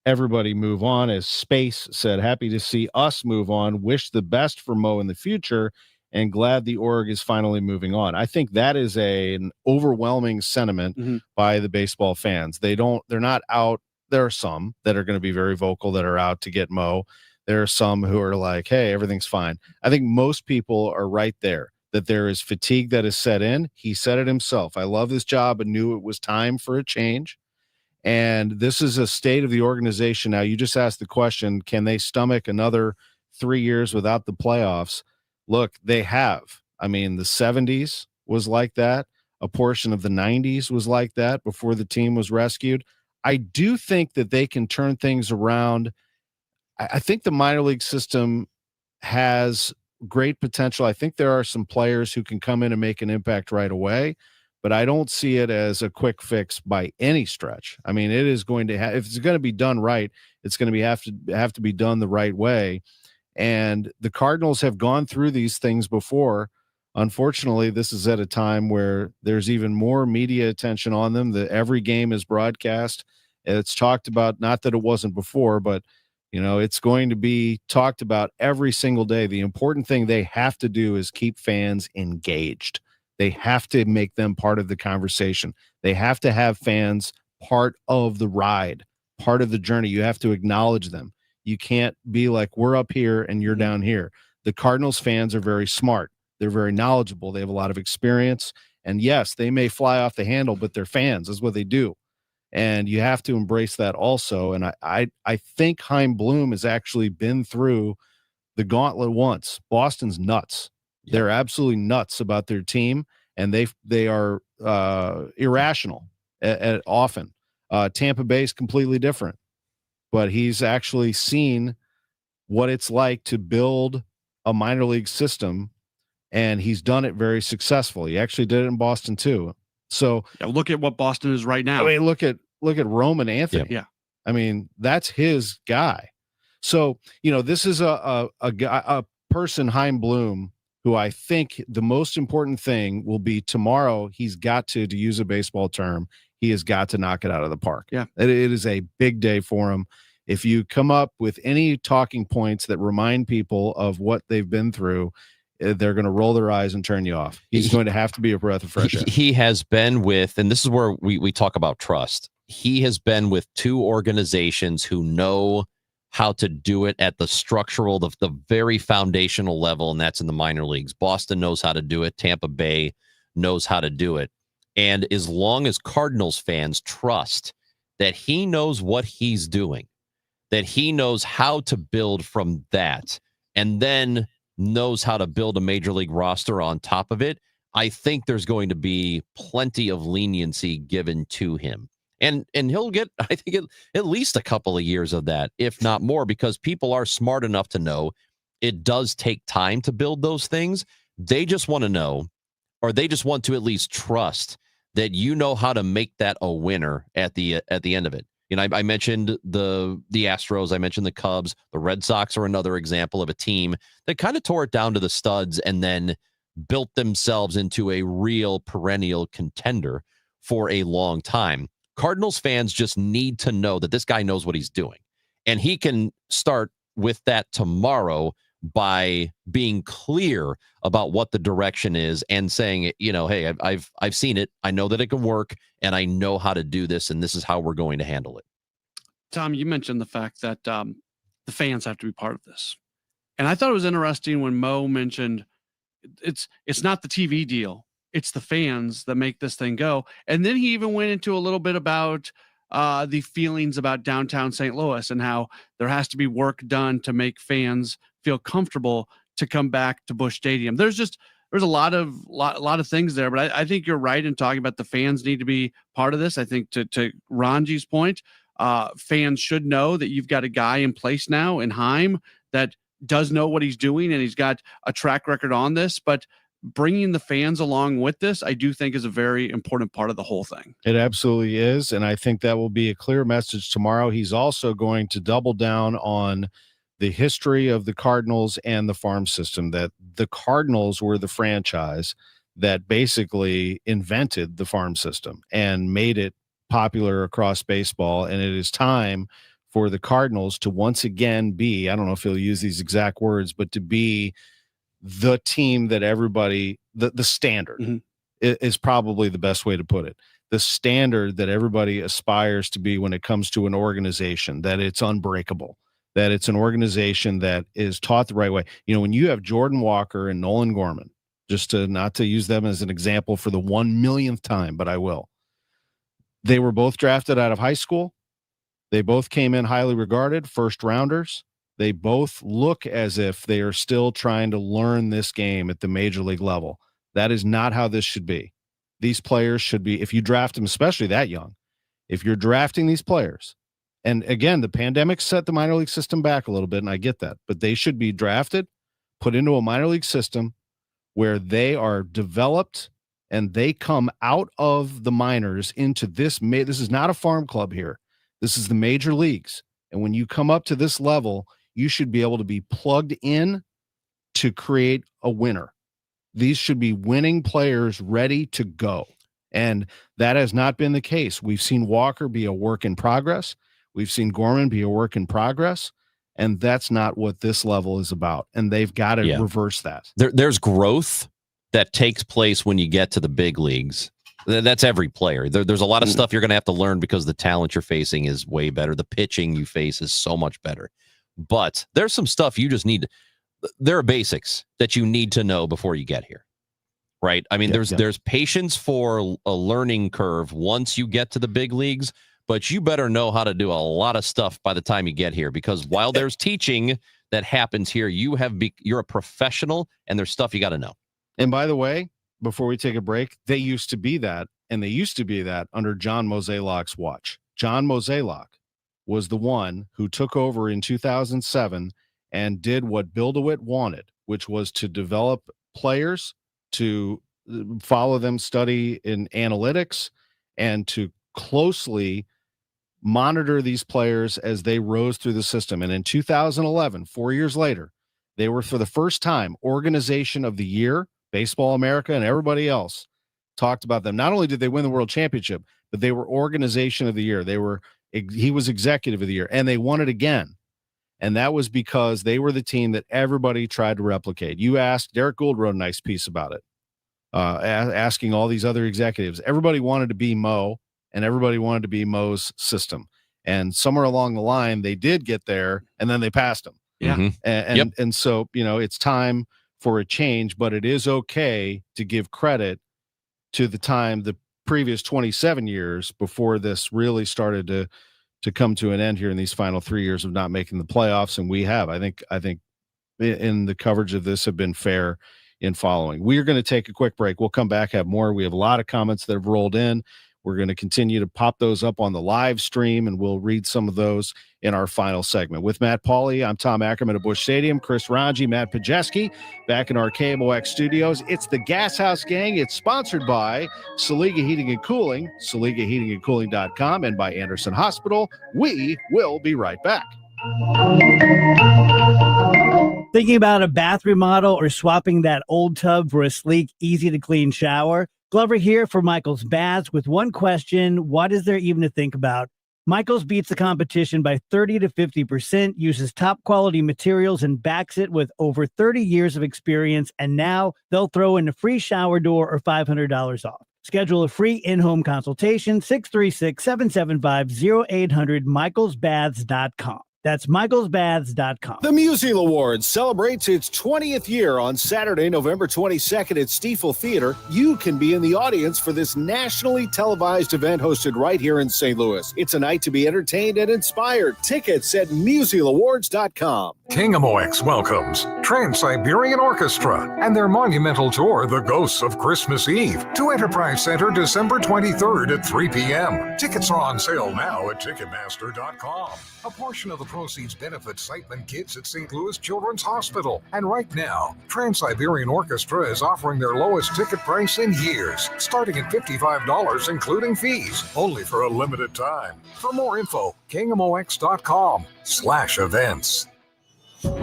everybody move on. As Space said, happy to see us move on. Wish the best for Mo in the future, and glad the org is finally moving on. I think that is an overwhelming sentiment by the baseball fans. They're not out. There are some that are going to be very vocal that are out to get Mo. There are some who are like, hey, everything's fine. I think most people are right there, that there is fatigue that is set in. He said it himself. I love this job and knew it was time for a change. And this is a state of the organization. Now, you just asked the question, can they stomach another 3 years without the playoffs? Look, they have. I mean, the 70s was like that. A portion of the 90s was like that before the team was rescued. I do think that they can turn things around. I think the minor league system has great potential. I think there are some players who can come in and make an impact right away, but I don't see it as a quick fix by any stretch. I mean, it is going to if it's going to be done right, it's going to have to be done the right way. And the Cardinals have gone through these things before. Unfortunately, this is at a time where there's even more media attention on them. Every game is broadcast. It's talked about, not that it wasn't before, but It's going to be talked about every single day. The important thing they have to do is keep fans engaged. They have to make them part of the conversation. They have to have fans part of the ride, part of the journey. You have to acknowledge them. You can't be like, we're up here and you're down here. The Cardinals fans are very smart. They're very knowledgeable. They have a lot of experience. And yes, they may fly off the handle, but they're fans. That's what they do. And you have to embrace that also. And I think Chaim Bloom has actually been through the gauntlet once. Boston's nuts. Yeah. They're absolutely nuts about their team, and they are irrational often. Tampa Bay is completely different, but he's actually seen what it's like to build a minor league system, and he's done it very successfully. He actually did it in Boston too. So look at what Boston is right now. I mean, look at Roman Anthony. Yeah. I mean, that's his guy. So, this is a person, Chaim Bloom, who I think the most important thing will be tomorrow. He's got to use a baseball term, he has got to knock it out of the park. Yeah. It is a big day for him. If you come up with any talking points that remind people of what they've been through, they're going to roll their eyes and turn you off. He's going to have to be a breath of fresh air. He has been with, and this is where we talk about trust. He has been with two organizations who know how to do it at the structural, the very foundational level, and that's in the minor leagues. Boston knows how to do it. Tampa Bay knows how to do it. And as long as Cardinals fans trust that he knows what he's doing, that he knows how to build from that, and then knows how to build a major league roster on top of it, I think there's going to be plenty of leniency given to him. And he'll get, I think, at least a couple of years of that, if not more, because people are smart enough to know it does take time to build those things. They just want to know, or they just want to at least trust that you know how to make that a winner at the end of it. I mentioned the Astros, I mentioned the Cubs, the Red Sox are another example of a team that kind of tore it down to the studs and then built themselves into a real perennial contender for a long time. Cardinals fans just need to know that this guy knows what he's doing, and he can start with that tomorrow by being clear about what the direction is and saying, hey, I've seen it. I know that it can work, and I know how to do this, and this is how we're going to handle it. Tom, you mentioned the fact that the fans have to be part of this. And I thought it was interesting when Mo mentioned it's not the TV deal. It's the fans that make this thing go. And then he even went into a little bit about the feelings about downtown St. Louis and how there has to be work done to make fans feel comfortable to come back to Busch Stadium. There's a lot of things there, but I think you're right in talking about the fans need to be part of this. I think to Ranji's point, fans should know that you've got a guy in place now in Chaim that does know what he's doing, and he's got a track record on this, but bringing the fans along with this, I do think is a very important part of the whole thing. It absolutely is. And I think that will be a clear message tomorrow. He's also going to double down on the history of the Cardinals and the farm system, that the Cardinals were the franchise that basically invented the farm system and made it popular across baseball. And it is time for the Cardinals to once again be, I don't know if he'll use these exact words, but to be the team that everybody, the standard is probably the best way to put it. The standard that everybody aspires to be when it comes to an organization, that it's unbreakable, that it's an organization that is taught the right way. When you have Jordan Walker and Nolan Gorman, not to use them as an example for the 1 millionth time, but I will. They were both drafted out of high school. They both came in highly regarded, first rounders. They both look as if they are still trying to learn this game at the major league level. That is not how this should be. These players should be, if you draft them, especially that young, if you're drafting these players, and again, the pandemic set the minor league system back a little bit, and I get that, but they should be drafted, put into a minor league system where they are developed and they come out of the minors into this. This is not a farm club here. This is the major leagues. And when you come up to this level, you should be able to be plugged in to create a winner. These should be winning players ready to go. And that has not been the case. We've seen Walker be a work in progress. We've seen Gorman be a work in progress. And that's not what this level is about. And they've got to reverse that. There's growth that takes place when you get to the big leagues. That's every player. There's a lot of stuff you're going to have to learn because the talent you're facing is way better. The pitching you face is so much better. But there's some stuff you just need. There are basics that you need to know before you get here. Right? I mean, there's patience for a learning curve once you get to the big leagues, but you better know how to do a lot of stuff by the time you get here, because while there's teaching that happens here, you're a professional and there's stuff you got to know. And by the way, before we take a break, they used to be that, and they used to be that under John Mozeliak's watch. John Mozeliak was the one who took over in 2007 and did what Bill DeWitt wanted, which was to develop players, to follow them, study in analytics, and to closely monitor these players as they rose through the system. And in 2011, 4 years later, they were for the first time Organization of the Year. Baseball America and everybody else talked about them. Not only did they win the World Championship, but they were Organization of the Year. He was Executive of the Year, and they won it again. And that was because they were the team that everybody tried to replicate. You asked, Derek Gould wrote a nice piece about it, asking all these other executives. Everybody wanted to be Mo, and everybody wanted to be Mo's system. And somewhere along the line, they did get there, and then they passed him. Yeah. And so, it's time for a change, but it is okay to give credit to the previous 27 years before this really started to come to an end here in these final 3 years of not making the playoffs. And we have, I think in the coverage of this have been fair in following. We are going to take a quick break. We'll come back, have more. We have a lot of comments that have rolled in. We're going to continue to pop those up on the live stream, and we'll read some of those in our final segment. With Matt Pauley, I'm Tom Ackerman at Busch Stadium, Chris Ranji, Matt Pajeski, back in our KMOX studios. It's the Gashouse Gang. It's sponsored by Saliga Heating and Cooling, SaligaHeatingandCooling.com, and by Anderson Hospital. We will be right back. Thinking about a bath remodel or swapping that old tub for a sleek, easy-to-clean shower? Glover here for Michael's Baths with one question: what is there even to think about? Michael's beats the competition by 30 to 50%, uses top quality materials, and backs it with over 30 years of experience. And now they'll throw in a free shower door or $500 off. Schedule a free in-home consultation, 636-775-0800, michaelsbaths.com. That's michaelsbaths.com. The Musial Awards celebrates its 20th year on Saturday, November 22nd at Stiefel Theater. You can be in the audience for this nationally televised event hosted right here in St. Louis. It's a night to be entertained and inspired. Tickets at musialawards.com. KMOX welcomes Trans-Siberian Orchestra and their monumental tour, The Ghosts of Christmas Eve, to Enterprise Center December 23rd at 3 p.m. Tickets are on sale now at Ticketmaster.com. A portion of the proceeds benefit Sightman Kids at St. Louis Children's Hospital. And right now, Trans-Siberian Orchestra is offering their lowest ticket price in years, starting at $55, including fees, only for a limited time. For more info, KMOX.com/events.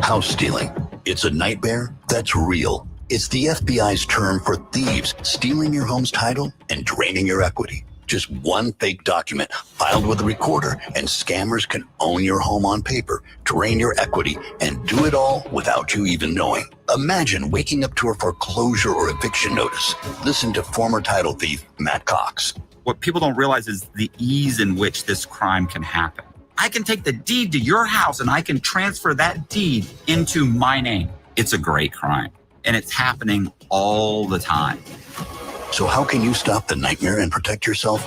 House stealing. It's a nightmare that's real. It's the FBI's term for thieves stealing your home's title and draining your equity. Just one fake document filed with a recorder, and scammers can own your home on paper, drain your equity, and do it all without you even knowing. Imagine waking up to a foreclosure or eviction notice. Listen to former title thief Matt Cox. What people don't realize is the ease in which this crime can happen. I can take the deed to your house and I can transfer that deed into my name. It's a great crime, and it's happening all the time. So how can you stop the nightmare and protect yourself?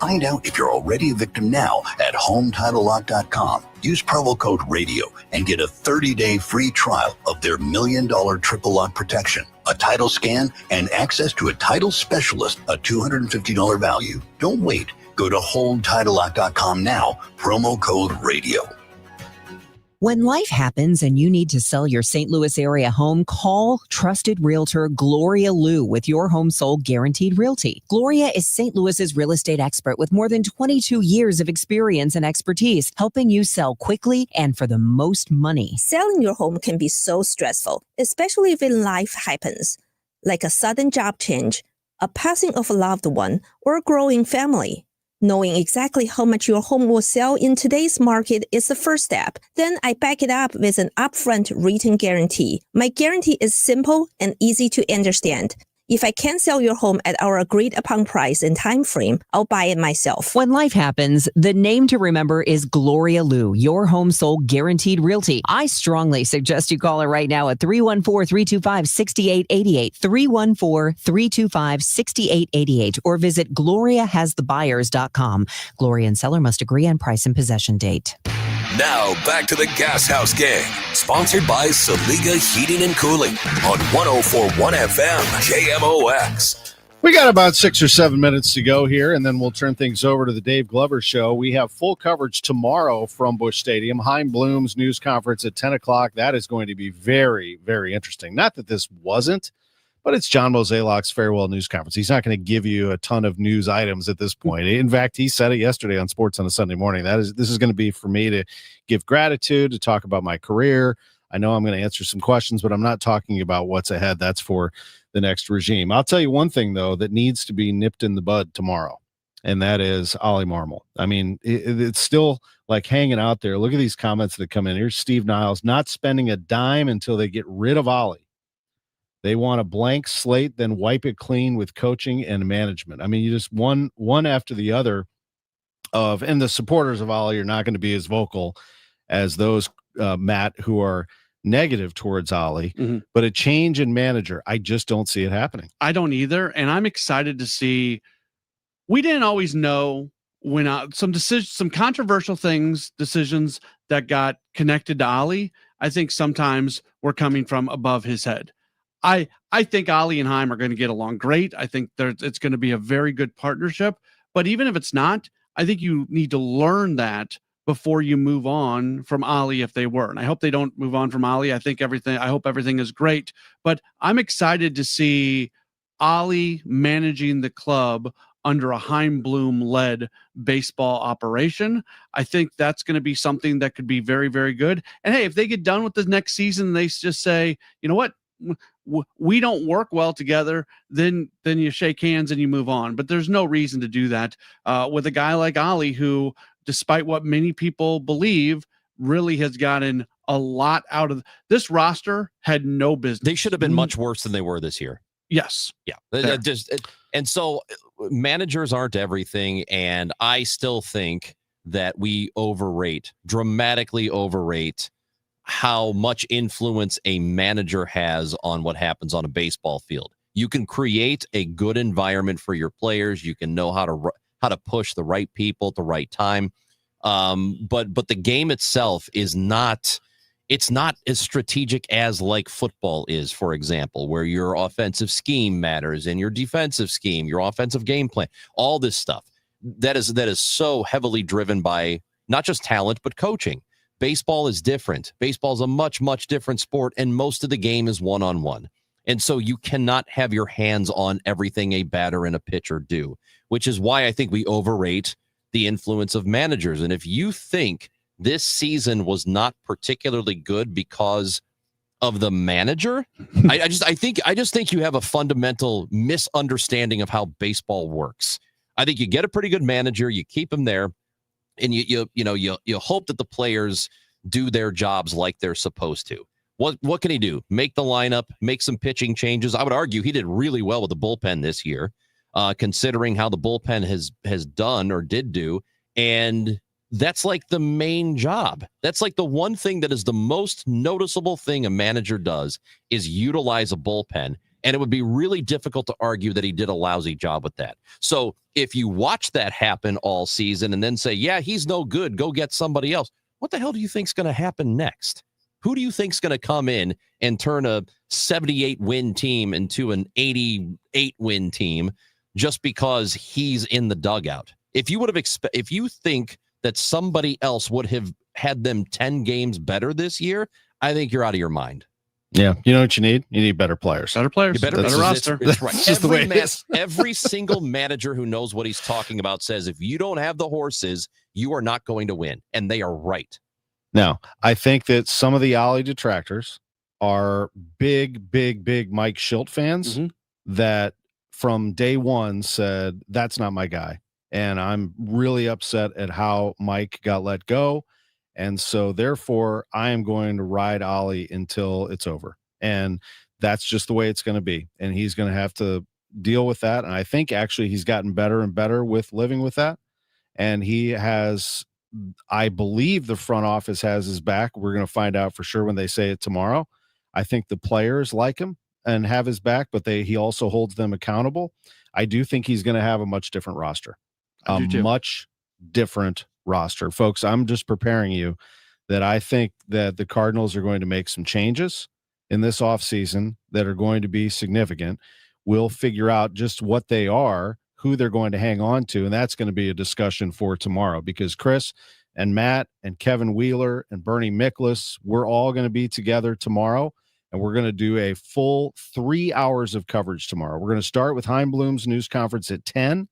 Find out if you're already a victim now at HomeTitleLock.com. Use promo code RADIO and get a 30-day free trial of their $1 million triple lock protection, a title scan, and access to a title specialist, a $250 value. Don't wait. Go to HomeTitleLock.com now, promo code RADIO. When life happens and you need to sell your St. Louis area home, call trusted realtor Gloria Liu with Your Home Sold Guaranteed Realty. Gloria is St. Louis's real estate expert with more than 22 years of experience and expertise, helping you sell quickly and for the most money. Selling your home can be so stressful, especially when life happens, like a sudden job change, a passing of a loved one, or a growing family. Knowing exactly how much your home will sell in today's market is the first step. Then I back it up with an upfront written guarantee. My guarantee is simple and easy to understand. If I can't sell your home at our agreed upon price and time frame, I'll buy it myself. When life happens, the name to remember is Gloria Liu, your home sold guaranteed realty. I strongly suggest you call her right now at 314-325-6888, 314-325-6888, or visit gloriahasthebuyers.com. Gloria and seller must agree on price and possession date. Now back to the Gashouse Gang, sponsored by Saliga Heating and Cooling on 104.1 FM KMOX. We got about 6 or 7 minutes to go here, and then we'll turn things over to the Dave Glover Show. We have full coverage tomorrow from Busch Stadium. Chaim Bloom's news conference at 10 o'clock. That is going to be very, very interesting. Not that this wasn't, but it's John Mozeliak's farewell news conference. He's not going to give you a ton of news items at this point. In fact, he said it yesterday on Sports on a Sunday Morning. This is going to be for me to give gratitude, to talk about my career. I know I'm going to answer some questions, but I'm not talking about what's ahead. That's for the next regime. I'll tell you one thing, though, that needs to be nipped in the bud tomorrow, and that is Ollie Marmol. I mean, it's still like hanging out there. Look at these comments that come in. Here's Steve Niles, not spending a dime until they get rid of Ollie. They want a blank slate, then wipe it clean with coaching and management. I mean, you just one after the other of, and the supporters of Ollie are not going to be as vocal as those, Matt, who are negative towards Ollie, but a change in manager, I just don't see it happening. I don't either. And I'm excited to see, we didn't always know when some controversial decisions that got connected to Ollie, I think sometimes were coming from above his head. I think Ollie and Chaim are going to get along great. I think it's going to be a very good partnership. But even if it's not, I think you need to learn that before you move on from Ollie if they were. And I hope they don't move on from Ollie. I hope everything is great. But I'm excited to see Ollie managing the club under a Chaim Bloom-led baseball operation. I think that's going to be something that could be very, very good. And hey, if they get done with the next season, they just say, you know what? We don't work well together, then you shake hands and you move on. But there's no reason to do that with a guy like Ollie, who, despite what many people believe, really has gotten a lot out of this roster. Had no business. They should have been much worse than they were this year. Yes. Yeah. And so managers aren't everything. And I still think that we dramatically overrate how much influence a manager has on what happens on a baseball field. You can create a good environment for your players. You can know how to push the right people at the right time. But the game itself is not as strategic as like football is, for example, where your offensive scheme matters and your defensive scheme, your offensive game plan, all this stuff that is so heavily driven by not just talent, but coaching. Baseball is different. Baseball is a much, much different sport, and most of the game is one-on-one. And so you cannot have your hands on everything a batter and a pitcher do, which is why I think we overrate the influence of managers. And if you think this season was not particularly good because of the manager, I just think you have a fundamental misunderstanding of how baseball works. I think you get a pretty good manager, you keep him there, and you hope that the players do their jobs like they're supposed to. What can he do? Make the lineup, make some pitching changes. I would argue he did really well with the bullpen this year, considering how the bullpen has done or did do. And that's like the main job. That's like the one thing that is the most noticeable thing a manager does is utilize a bullpen. And it would be really difficult to argue that he did a lousy job with that. So if you watch that happen all season and then say, yeah, he's no good, go get somebody else, what the hell do you think's going to happen next? Who do you think's going to come in and turn a 78-win team into an 88-win team just because he's in the dugout? If you think that somebody else would have had them 10 games better this year, I think you're out of your mind. Yeah, you know what you need? You need better players. Better roster. It's right. That's just the way it is. Every single manager who knows what he's talking about says if you don't have the horses, you are not going to win. And they are right. Now, I think that some of the Ollie detractors are big Mike Schilt fans that from day one said, that's not my guy. And I'm really upset at how Mike got let go. And so therefore I am going to ride Ollie until it's over. And that's just the way it's going to be. And he's going to have to deal with that. And I think actually he's gotten better and better with living with that. And he has, I believe the front office has his back. We're going to find out for sure when they say it tomorrow. I think the players like him and have his back, but he also holds them accountable. I do think he's going to have a much different roster. A much different roster. Folks, I'm just preparing you that I think that the Cardinals are going to make some changes in this offseason that are going to be significant. We'll figure out just what they are, who they're going to hang on to, and that's going to be a discussion for tomorrow because Chris and Matt and Kevin Wheeler and Bernie Miklas, we're all going to be together tomorrow, and we're going to do a full 3 hours of coverage tomorrow. We're going to start with Heimblum's news conference at 10.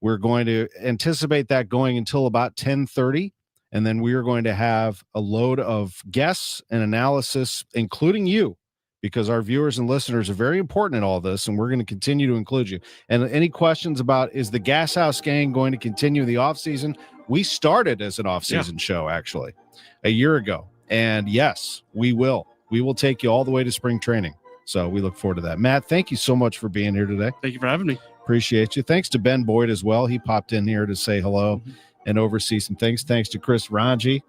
We're going to anticipate that going until about 10:30, and then we are going to have a load of guests and analysis, including you, because our viewers and listeners are very important in all this, and we're going to continue to include you. And any questions about, is the Gashouse Gang going to continue the offseason? We started as an offseason show, actually, a year ago. And yes, we will. We will take you all the way to spring training. So we look forward to that. Matt, thank you so much for being here today. Thank you for having me. Appreciate you. Thanks to Ben Boyd as well. He popped in here to say hello and oversee some things. Thanks to Chris Ranji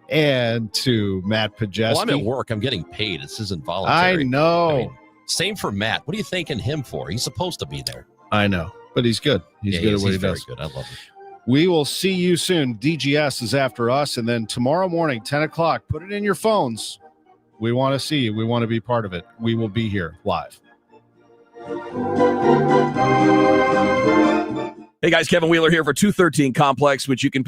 and to Matt Pajeski. Well, I'm at work. I'm getting paid. This isn't voluntary. I know. I mean, same for Matt. What are you thanking him for? He's supposed to be there. I know, but he's good. He's good at what he does. Very good. I love him. We will see you soon. DGS is after us. And then tomorrow morning, 10 o'clock, put it in your phones. We want to see you. We want to be part of it. We will be here live. Hey guys, Kevin Wheeler here for 213 Complex, which you can pick